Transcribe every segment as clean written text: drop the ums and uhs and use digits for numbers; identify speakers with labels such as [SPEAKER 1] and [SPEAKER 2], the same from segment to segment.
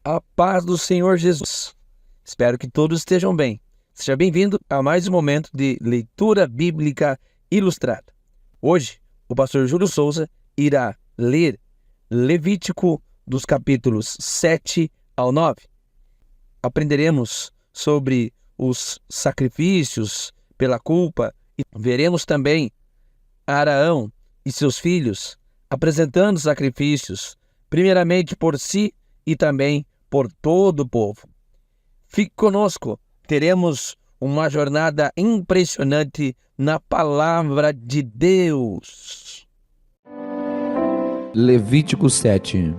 [SPEAKER 1] A paz do Senhor Jesus. Espero que todos estejam bem. Seja bem-vindo a mais um momento de leitura bíblica ilustrada. Hoje, o pastor Júlio Souza irá ler Levítico dos capítulos 7 ao 9. Aprenderemos sobre os sacrifícios pela culpa e veremos também Arão e seus filhos apresentando sacrifícios, primeiramente por si e também por todo o povo. Fique conosco, teremos uma jornada impressionante na palavra de Deus.
[SPEAKER 2] Levítico 7.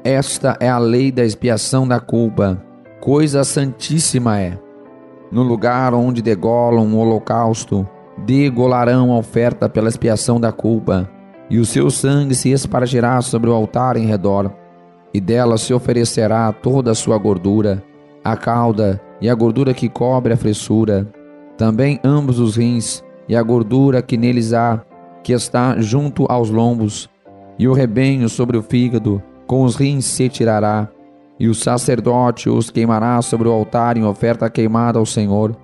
[SPEAKER 2] Esta é a lei da expiação da culpa, coisa santíssima é. No lugar onde degolam o holocausto, degolarão a oferta pela expiação da culpa, e o seu sangue se espargirá sobre o altar em redor, e dela se oferecerá toda a sua gordura, a cauda e a gordura que cobre a fressura, também ambos os rins e a gordura que neles há, que está junto aos lombos, e o rebenho sobre o fígado, com os rins se tirará, e o sacerdote os queimará sobre o altar em oferta queimada ao Senhor.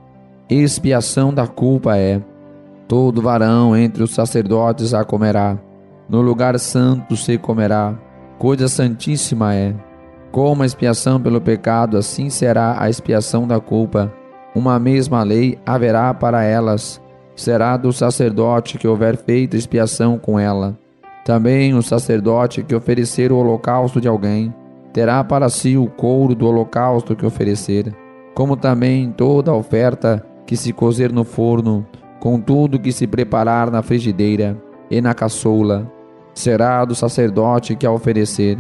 [SPEAKER 2] Expiação da culpa é. Todo varão entre os sacerdotes a comerá, no lugar santo se comerá, coisa santíssima é. Como a expiação pelo pecado, assim será a expiação da culpa. Uma mesma lei haverá para elas. Será do sacerdote que houver feito expiação com ela. Também o sacerdote que oferecer o holocausto de alguém, terá para si o couro do holocausto que oferecer, como também toda a oferta que se cozer no forno, com tudo que se preparar na frigideira e na caçoula, será do sacerdote que a oferecer.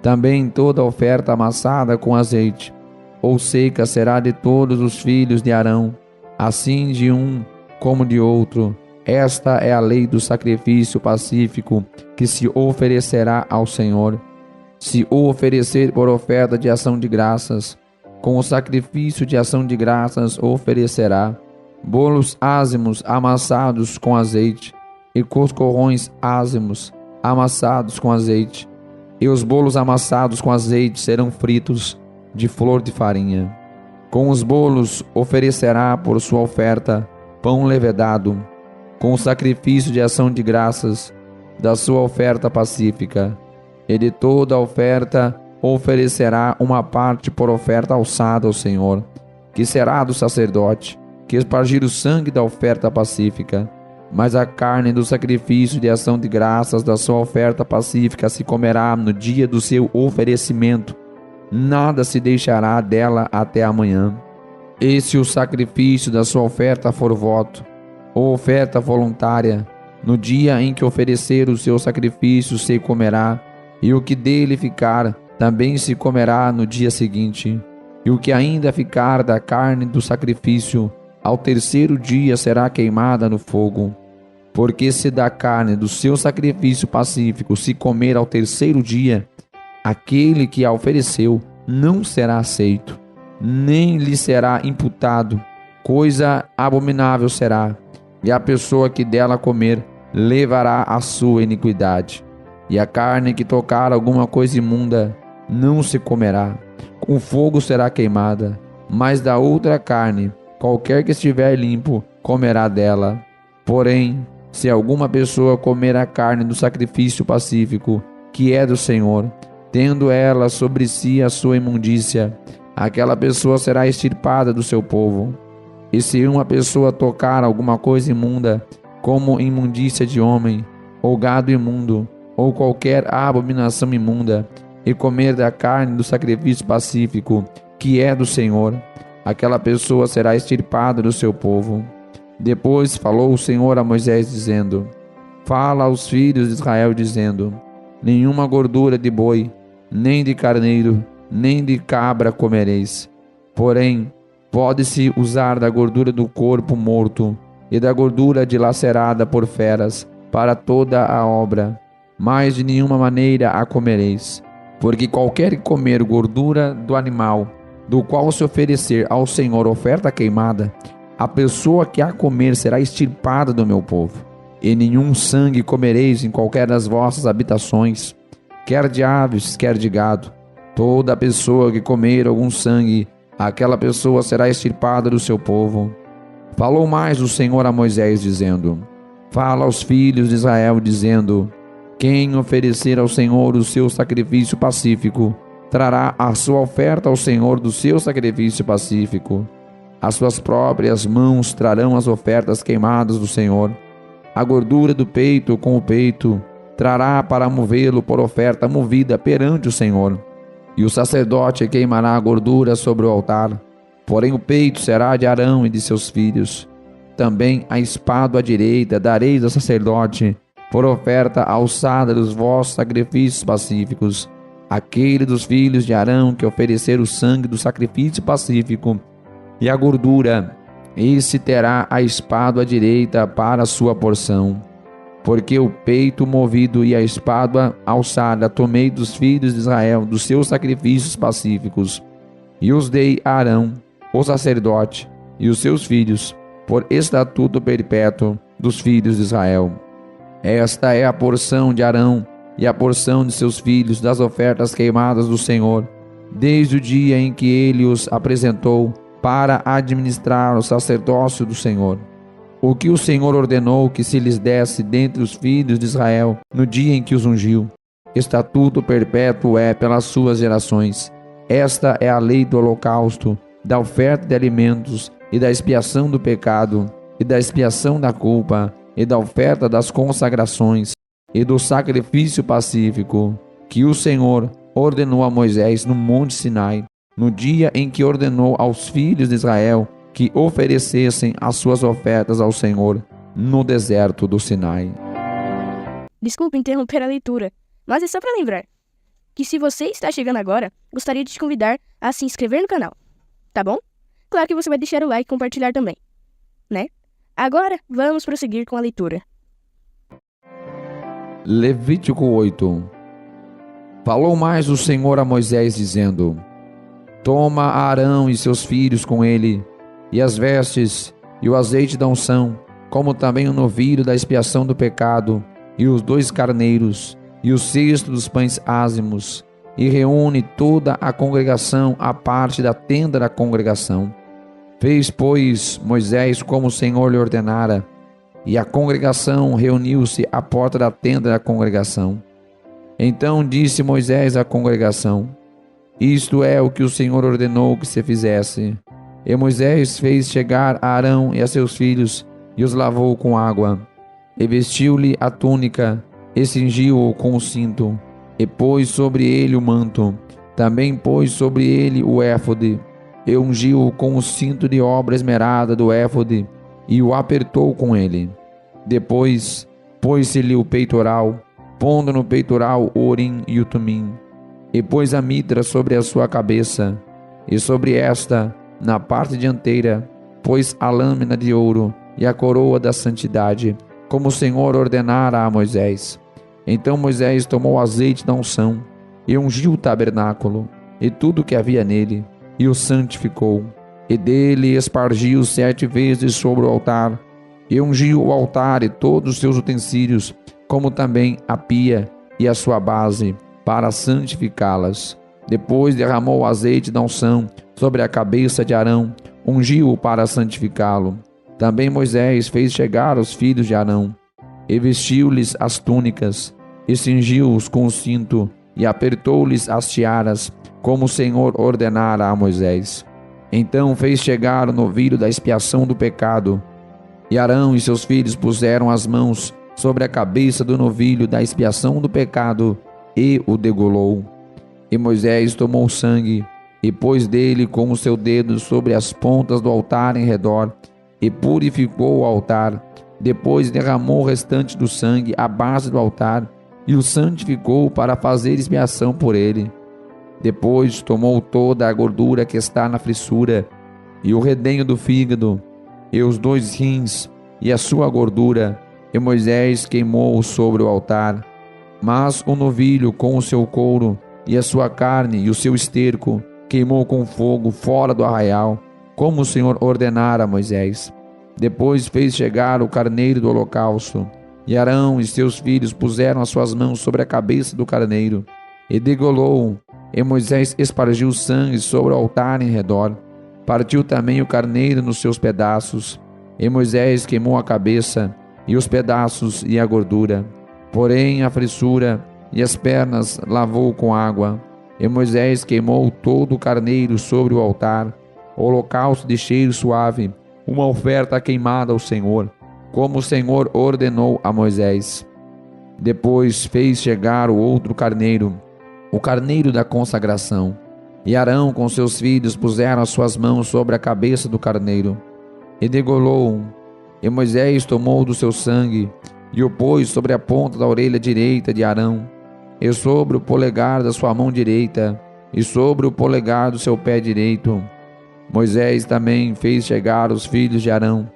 [SPEAKER 2] Também toda oferta amassada com azeite ou seca será de todos os filhos de Arão, assim de um como de outro. Esta é a lei do sacrifício pacífico que se oferecerá ao Senhor. Se o oferecer por oferta de ação de graças, com o sacrifício de ação de graças oferecerá bolos ázimos amassados com azeite e coscorrões ázimos amassados com azeite, e os bolos amassados com azeite serão fritos de flor de farinha. Com os bolos oferecerá por sua oferta pão levedado, com o sacrifício de ação de graças da sua oferta pacífica, e de toda a oferta oferecerá uma parte por oferta alçada ao Senhor, que será do sacerdote, que espargir o sangue da oferta pacífica. Mas a carne do sacrifício de ação de graças da sua oferta pacífica se comerá no dia do seu oferecimento, nada se deixará dela até amanhã. E se o sacrifício da sua oferta for voto, ou oferta voluntária, no dia em que oferecer o seu sacrifício se comerá, e o que dele ficar também se comerá no dia seguinte. E o que ainda ficar da carne do sacrifício, ao terceiro dia será queimada no fogo. Porque se da carne do seu sacrifício pacífico se comer ao terceiro dia, aquele que a ofereceu não será aceito, nem lhe será imputado, coisa abominável será, e a pessoa que dela comer levará a sua iniquidade. E a carne que tocar alguma coisa imunda não se comerá, com fogo será queimada, mas da outra carne, qualquer que estiver limpo, comerá dela. Porém, se alguma pessoa comer a carne do sacrifício pacífico, que é do Senhor, tendo ela sobre si a sua imundícia, aquela pessoa será extirpada do seu povo. E se uma pessoa tocar alguma coisa imunda, como imundícia de homem, ou gado imundo, ou qualquer abominação imunda, e comer da carne do sacrifício pacífico, que é do Senhor, aquela pessoa será extirpada do seu povo. Depois falou o Senhor a Moisés, dizendo: Fala aos filhos de Israel, dizendo: Nenhuma gordura de boi, nem de carneiro, nem de cabra comereis. Porém, pode-se usar da gordura do corpo morto e da gordura dilacerada por feras para toda a obra, mas de nenhuma maneira a comereis. Porque qualquer que comer gordura do animal, do qual se oferecer ao Senhor oferta queimada, a pessoa que a comer será extirpada do meu povo. E nenhum sangue comereis em qualquer das vossas habitações, quer de aves, quer de gado, Toda pessoa que comer algum sangue, aquela pessoa será extirpada do seu povo. Falou mais o Senhor a Moisés, dizendo: Fala aos filhos de Israel, dizendo: Quem oferecer ao Senhor o seu sacrifício pacífico, trará a sua oferta ao Senhor do seu sacrifício pacífico. As suas próprias mãos trarão as ofertas queimadas do Senhor. A gordura do peito com o peito trará para movê-lo por oferta movida perante o Senhor. E o sacerdote queimará a gordura sobre o altar. Porém o peito será de Arão e de seus filhos. Também a espada à direita dareis ao sacerdote, por oferta alçada dos vossos sacrifícios pacíficos. Aquele dos filhos de Arão que oferecer o sangue do sacrifício pacífico e a gordura, esse terá a espada à direita para a sua porção. Porque o peito movido e a espada alçada tomei dos filhos de Israel, dos seus sacrifícios pacíficos, e os dei a Arão, o sacerdote, e os seus filhos, por estatuto perpétuo dos filhos de Israel. Esta é a porção de Arão e a porção de seus filhos das ofertas queimadas do Senhor, desde o dia em que ele os apresentou para administrar o sacerdócio do Senhor. O que o Senhor ordenou que se lhes desse dentre os filhos de Israel no dia em que os ungiu. Estatuto perpétuo é pelas suas gerações. Esta é a lei do holocausto, da oferta de alimentos e da expiação do pecado, e da expiação da culpa, e da oferta das consagrações, e do sacrifício pacífico, que o Senhor ordenou a Moisés no monte Sinai, no dia em que ordenou aos filhos de Israel que oferecessem as suas ofertas ao Senhor no deserto do Sinai.
[SPEAKER 3] Desculpe interromper a leitura, mas é só para lembrar que se você está chegando agora, gostaria de te convidar a se inscrever no canal, tá bom? Claro que você vai deixar o like e compartilhar também, né? Agora, vamos prosseguir com a leitura.
[SPEAKER 2] Levítico 8. Falou mais o Senhor a Moisés, dizendo: Toma Arão e seus filhos com ele, e as vestes, e o azeite da unção, como também o novilho da expiação do pecado, e os 2 carneiros, e o cesto dos pães ázimos, e reúne toda a congregação à parte da tenda da congregação. Fez, pois, Moisés como o Senhor lhe ordenara, e a congregação reuniu-se à porta da tenda da congregação. Então disse Moisés à congregação: Isto é o que o Senhor ordenou que se fizesse. E Moisés fez chegar a Arão e a seus filhos, e os lavou com água, e vestiu-lhe a túnica, e cingiu-o com o cinto, e pôs sobre ele o manto, também pôs sobre ele o éfode, e ungiu-o com o cinto de obra esmerada do éfode, e o apertou com ele. Depois pôs-se-lhe o peitoral, pondo no peitoral o urim e o tumim, e pôs a mitra sobre a sua cabeça, e sobre esta, na parte dianteira, pôs a lâmina de ouro e a coroa da santidade, como o Senhor ordenara a Moisés. Então Moisés tomou o azeite da unção e ungiu o tabernáculo e tudo o que havia nele, e o santificou. E dele espargiu 7 vezes sobre o altar, e ungiu o altar e todos os seus utensílios, como também a pia e a sua base, para santificá-las. Depois derramou o azeite da unção sobre a cabeça de Arão, ungiu-o para santificá-lo. Também Moisés fez chegar os filhos de Arão, e vestiu-lhes as túnicas, e cingiu-os com o cinto, e apertou-lhes as tiaras, como o Senhor ordenara a Moisés. Então fez chegar o novilho da expiação do pecado, e Arão e seus filhos puseram as mãos sobre a cabeça do novilho da expiação do pecado, e o degolou. E Moisés tomou o sangue, e pôs dele com o seu dedo sobre as pontas do altar em redor, e purificou o altar. Depois derramou o restante do sangue à base do altar, e o santificou para fazer expiação por ele. Depois tomou toda a gordura que está na frissura, e o redenho do fígado, e os 2 rins, e a sua gordura, e Moisés queimou sobre o altar. Mas o novilho com o seu couro, e a sua carne, e o seu esterco, queimou com fogo fora do arraial, como o Senhor ordenara a Moisés. Depois fez chegar o carneiro do holocausto, e Arão e seus filhos puseram as suas mãos sobre a cabeça do carneiro, e degolou-o, E Moisés espargiu o sangue sobre o altar em redor. Partiu também o carneiro nos seus pedaços. E Moisés queimou a cabeça, e os pedaços e a gordura. Porém a frissura e as pernas lavou com água. E Moisés queimou todo o carneiro sobre o altar, holocausto de cheiro suave, uma oferta queimada ao Senhor, como o Senhor ordenou a Moisés. Depois fez chegar o outro carneiro, o carneiro da consagração. E Arão com seus filhos puseram as suas mãos sobre a cabeça do carneiro, e degolou-o. E Moisés tomou do seu sangue, e o pôs sobre a ponta da orelha direita de Arão, e sobre o polegar da sua mão direita, e sobre o polegar do seu pé direito. Moisés também fez chegar os filhos de Arão,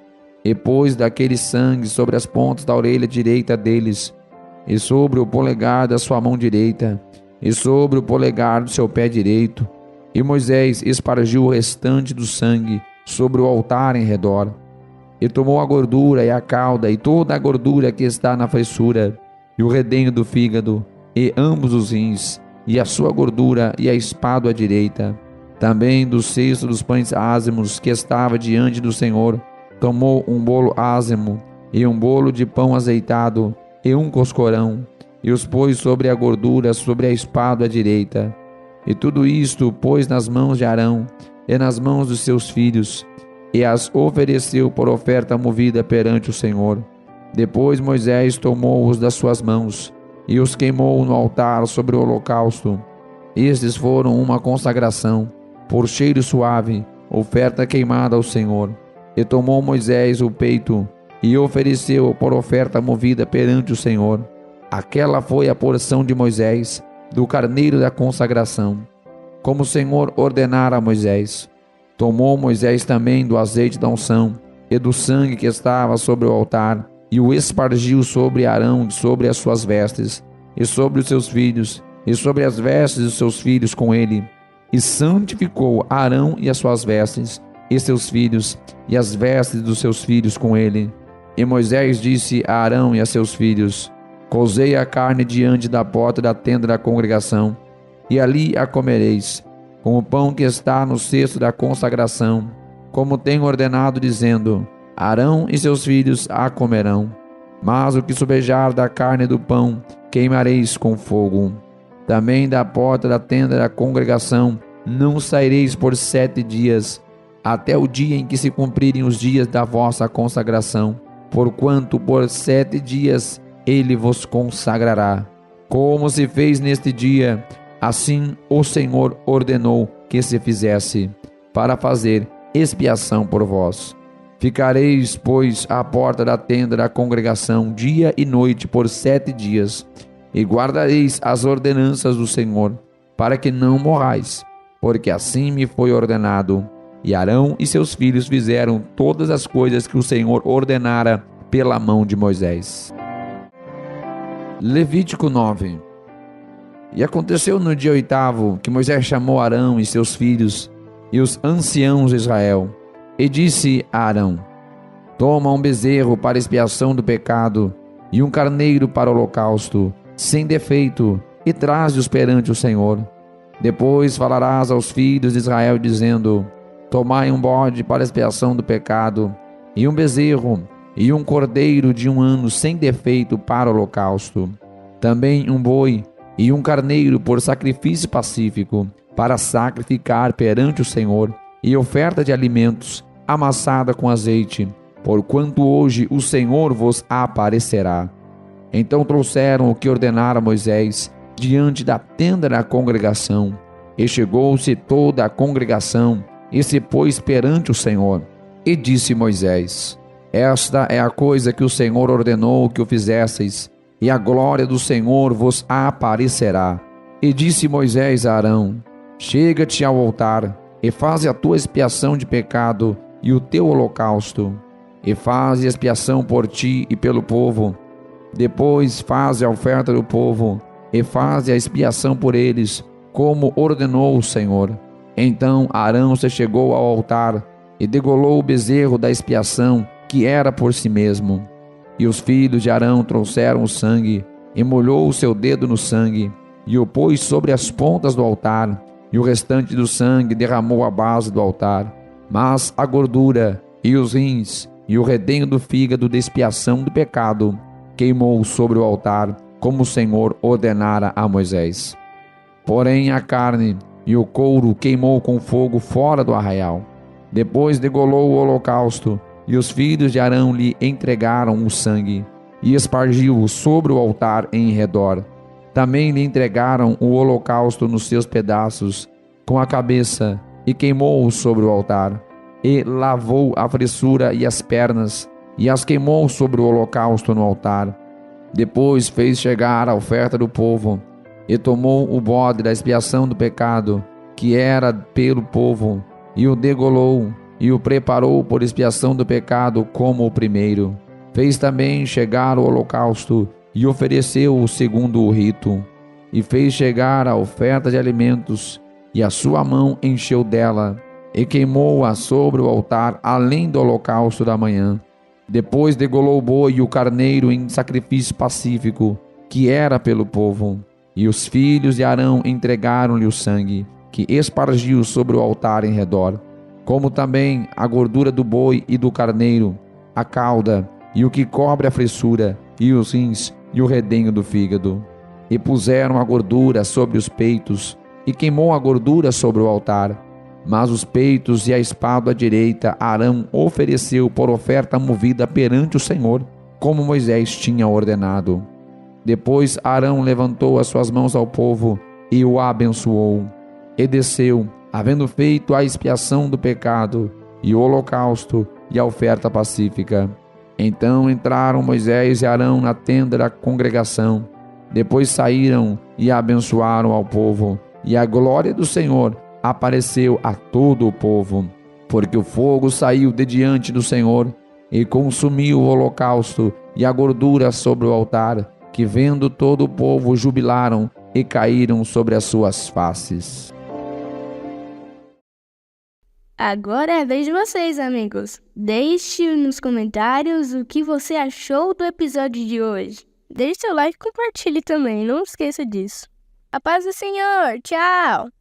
[SPEAKER 2] e pôs daquele sangue sobre as pontas da orelha direita deles, e sobre o polegar da sua mão direita, e sobre o polegar do seu pé direito. E Moisés espargiu o restante do sangue sobre o altar em redor. E tomou a gordura e a cauda, e toda a gordura que está na fressura, e o redenho do fígado, e ambos os rins, e a sua gordura, e a espada à direita. Também do cesto dos pães ázimos que estava diante do Senhor, tomou um bolo ázimo, e um bolo de pão azeitado, e um coscorão, e os pôs sobre a gordura, sobre a espada à direita. E tudo isto pôs nas mãos de Arão, e nas mãos dos seus filhos, e as ofereceu por oferta movida perante o Senhor. Depois Moisés tomou-os das suas mãos, e os queimou no altar sobre o holocausto. Estes foram uma consagração, por cheiro suave, oferta queimada ao Senhor. E tomou Moisés o peito, e ofereceu por oferta movida perante o Senhor. Aquela foi a porção de Moisés, do carneiro da consagração, como o Senhor ordenara a Moisés. Tomou Moisés também do azeite da unção, e do sangue que estava sobre o altar, e o espargiu sobre Arão, sobre as suas vestes, e sobre os seus filhos, e sobre as vestes dos seus filhos com ele, e santificou Arão e as suas vestes, e seus filhos, e as vestes dos seus filhos com ele. E Moisés disse a Arão e a seus filhos: Cozei a carne diante da porta da tenda da congregação, e ali a comereis, com o pão que está no cesto da consagração, como tenho ordenado, dizendo: Arão e seus filhos a comerão. Mas o que sobejar da carne e do pão, queimareis com fogo. Também da porta da tenda da congregação não saireis por 7 dias, até o dia em que se cumprirem os dias da vossa consagração, porquanto por 7 dias ele vos consagrará. Como se fez neste dia, assim o Senhor ordenou que se fizesse, para fazer expiação por vós. Ficareis, pois, à porta da tenda da congregação dia e noite por 7 dias, e guardareis as ordenanças do Senhor, para que não morrais, porque assim me foi ordenado. E Arão e seus filhos fizeram todas as coisas que o Senhor ordenara pela mão de Moisés. Levítico 9. E aconteceu no dia 8º que Moisés chamou Arão e seus filhos e os anciãos de Israel, e disse a Arão: Toma um bezerro para expiação do pecado e um carneiro para o holocausto, sem defeito, e traze-os perante o Senhor. Depois falarás aos filhos de Israel, dizendo: Tomai um bode para expiação do pecado, e um bezerro, e um cordeiro de 1 ano sem defeito para o holocausto. Também um boi e um carneiro por sacrifício pacífico, para sacrificar perante o Senhor, e oferta de alimentos, amassada com azeite, porquanto hoje o Senhor vos aparecerá. Então trouxeram o que ordenara Moisés diante da tenda da congregação, e chegou-se toda a congregação, e se pôs perante o Senhor. E disse Moisés: Esta é a coisa que o Senhor ordenou que o fizesseis, e a glória do Senhor vos aparecerá. E disse Moisés a Arão: Chega-te ao altar, e faze a tua expiação de pecado e o teu holocausto, e faze expiação por ti e pelo povo. Depois faze a oferta do povo, e faze a expiação por eles, como ordenou o Senhor. Então Arão se chegou ao altar, e degolou o bezerro da expiação, que era por si mesmo. E os filhos de Arão trouxeram o sangue, e molhou o seu dedo no sangue, e o pôs sobre as pontas do altar, e o restante do sangue derramou à base do altar. Mas a gordura, e os rins, e o redenho do fígado de expiação do pecado, queimou sobre o altar, como o Senhor ordenara a Moisés. Porém a carne e o couro queimou com fogo fora do arraial. Depois degolou o holocausto, e os filhos de Arão lhe entregaram o sangue, e espargiu-o sobre o altar em redor. Também lhe entregaram o holocausto nos seus pedaços, com a cabeça, e queimou-o sobre o altar. E lavou a fressura e as pernas, e as queimou sobre o holocausto no altar. Depois fez chegar a oferta do povo, e tomou o bode da expiação do pecado, que era pelo povo, e o degolou, e o preparou por expiação do pecado como o primeiro. Fez também chegar o holocausto, e ofereceu-o segundo o rito. E fez chegar a oferta de alimentos, e a sua mão encheu dela, e queimou-a sobre o altar, além do holocausto da manhã. Depois degolou o boi e o carneiro em sacrifício pacífico, que era pelo povo. E os filhos de Arão entregaram-lhe o sangue, que espargiu sobre o altar em redor, como também a gordura do boi e do carneiro, a cauda, e o que cobre a fressura, e os rins, e o redenho do fígado. E puseram a gordura sobre os peitos, e queimou a gordura sobre o altar. Mas os peitos e a espádua direita Arão ofereceu por oferta movida perante o Senhor, como Moisés tinha ordenado. Depois Arão levantou as suas mãos ao povo e o abençoou. E desceu, havendo feito a expiação do pecado, e o holocausto e a oferta pacífica. Então entraram Moisés e Arão na tenda da congregação. Depois saíram e abençoaram ao povo, e a glória do Senhor apareceu a todo o povo, porque o fogo saiu de diante do Senhor e consumiu o holocausto e a gordura sobre o altar, que vendo todo o povo jubilaram e caíram sobre as suas faces.
[SPEAKER 3] Agora é a vez de vocês, amigos. Deixe nos comentários o que você achou do episódio de hoje. Deixe seu like e compartilhe também, não esqueça disso. A paz do Senhor, tchau!